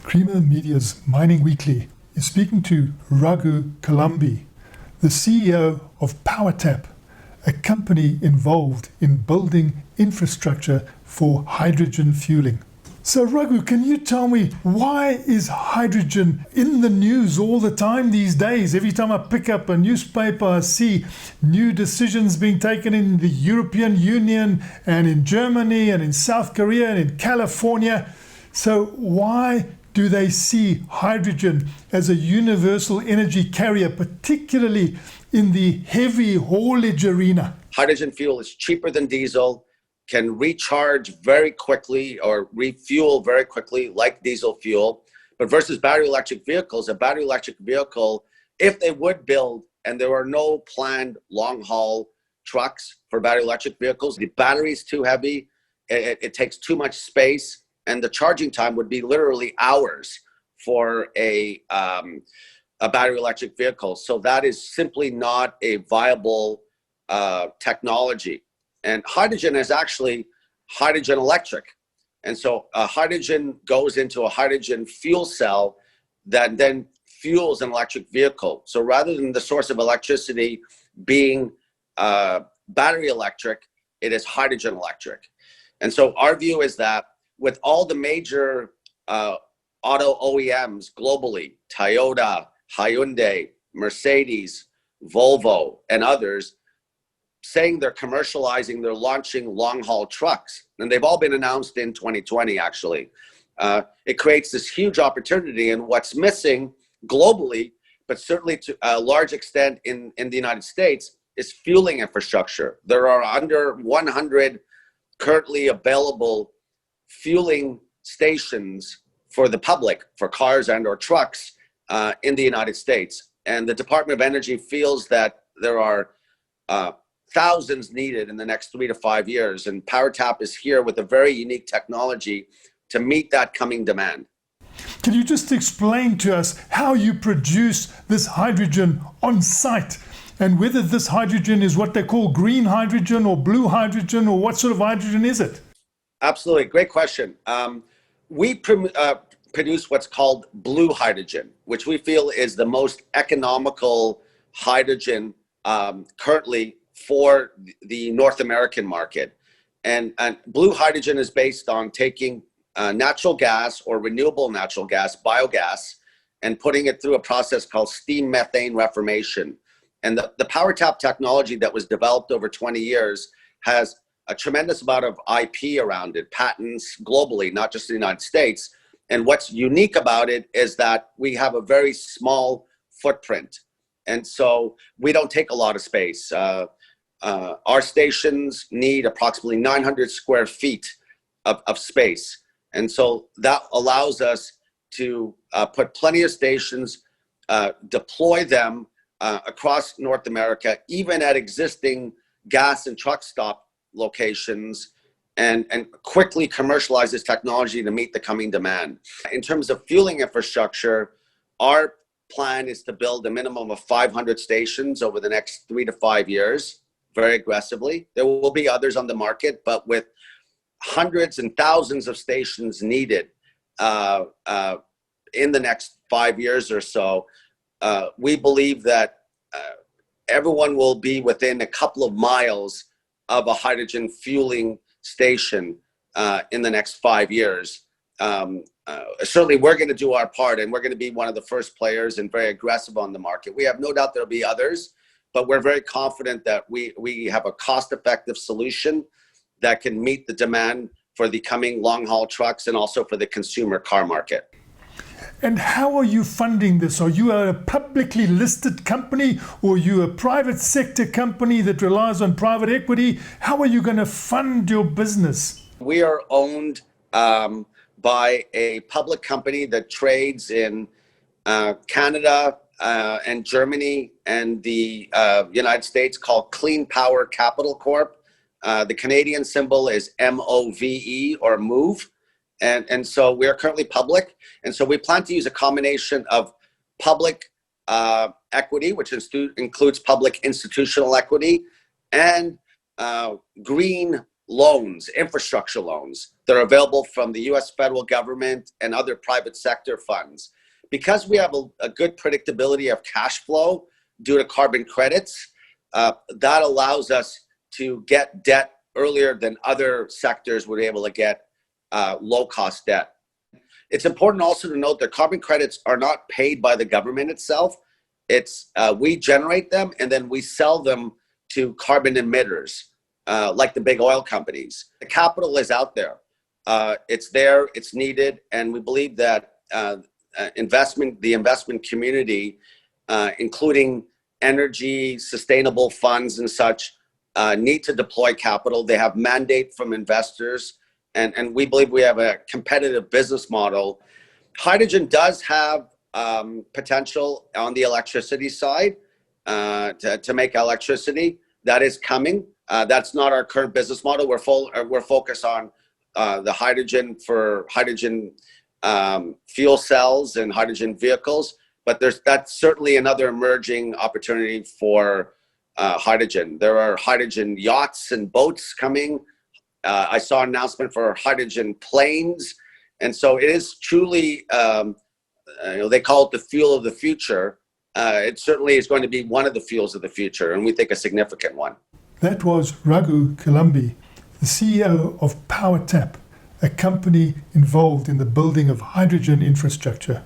Creamer Media's Mining Weekly is speaking to Raghu Kalambi, the CEO of PowerTap, a company involved in building infrastructure for hydrogen fueling. So Raghu, can you tell me, why is hydrogen in the news all the time these days? Every time I pick up a newspaper, I see new decisions being taken in the European Union and in Germany and in South Korea and in California. So why do they see hydrogen as a universal energy carrier, particularly in the heavy haulage arena? Hydrogen fuel is cheaper than diesel, can recharge very quickly or refuel very quickly like diesel fuel. But versus battery electric vehicles, a battery electric vehicle, if they would build, and there are no planned long haul trucks for battery electric vehicles, the battery is too heavy, it takes too much space, and the charging time would be literally hours for a battery electric vehicle. So that is simply not a viable technology. And hydrogen is actually hydrogen electric. And so hydrogen goes into a hydrogen fuel cell that then fuels an electric vehicle. So rather than the source of electricity being battery electric, it is hydrogen electric. And so our view is that with all the major auto OEMs globally, Toyota, Hyundai, Mercedes, Volvo, and others, saying they're commercializing, they're launching long-haul trucks, and they've all been announced in 2020, actually. It creates this huge opportunity, and what's missing globally, but certainly to a large extent in the United States, is fueling infrastructure. There are under 100 currently available fueling stations for the public, for cars and or trucks in the United States. And the Department of Energy feels that there are thousands needed in the next 3 to 5 years. And PowerTap is here with a very unique technology to meet that coming demand. Can you just explain to us how you produce this hydrogen on site, and whether this hydrogen is what they call green hydrogen or blue hydrogen, or what sort of hydrogen is it? Absolutely. Great question. We produce what's called blue hydrogen, which we feel is the most economical hydrogen currently for the North American market. And blue hydrogen is based on taking natural gas or renewable natural gas, biogas, and putting it through a process called steam methane reformation. And the PowerTap technology that was developed over 20 years has a tremendous amount of IP around it, patents globally, not just in the United States. And what's unique about it is that we have a very small footprint. And so we don't take a lot of space. Our stations need approximately 900 square feet of space. And so that allows us to put plenty of stations, deploy them across North America, even at existing gas and truck stop locations, and quickly commercialize this technology to meet the coming demand. In terms of fueling infrastructure, our plan is to build a minimum of 500 stations over the next 3 to 5 years, very aggressively. There will be others on the market, but with hundreds and thousands of stations needed in the next 5 years or so, we believe that everyone will be within a couple of miles of a hydrogen fueling station in the next 5 years. Certainly we're going to do our part, and we're going to be one of the first players and very aggressive on the market. We have no doubt there'll be others, but we're very confident that we have a cost-effective solution that can meet the demand for the coming long-haul trucks and also for the consumer car market. And how are you funding this? Are you a publicly listed company, or are you a private sector company that relies on private equity? How are you going to fund your business? We are owned by a public company that trades in Canada and Germany and the United States, called Clean Power Capital Corp. The Canadian symbol is MOVE, or MOVE. And so we are currently public. And so we plan to use a combination of public equity, which includes public institutional equity, and green loans, infrastructure loans that are available from the US federal government and other private sector funds. Because we have a good predictability of cash flow due to carbon credits, that allows us to get debt earlier than other sectors would be able to get low-cost debt. It's important also to note that carbon credits are not paid by the government itself. It's we generate them and then we sell them to carbon emitters, like the big oil companies. The capital is out there. It's there, it's needed, and we believe that the investment community, including energy, sustainable funds and such, need to deploy capital. They have mandate from investors, and we believe we have a competitive business model. Hydrogen does have potential on the electricity side to make electricity. That is coming. That's not our current business model. We're focused on the hydrogen for hydrogen fuel cells and hydrogen vehicles. But that's certainly another emerging opportunity for hydrogen. There are hydrogen yachts and boats coming. I saw an announcement for hydrogen planes. And so it is truly, they call it the fuel of the future. It certainly is going to be one of the fuels of the future, and we think a significant one. That was Raghu Kalambi, the CEO of PowerTap, a company involved in the building of hydrogen infrastructure.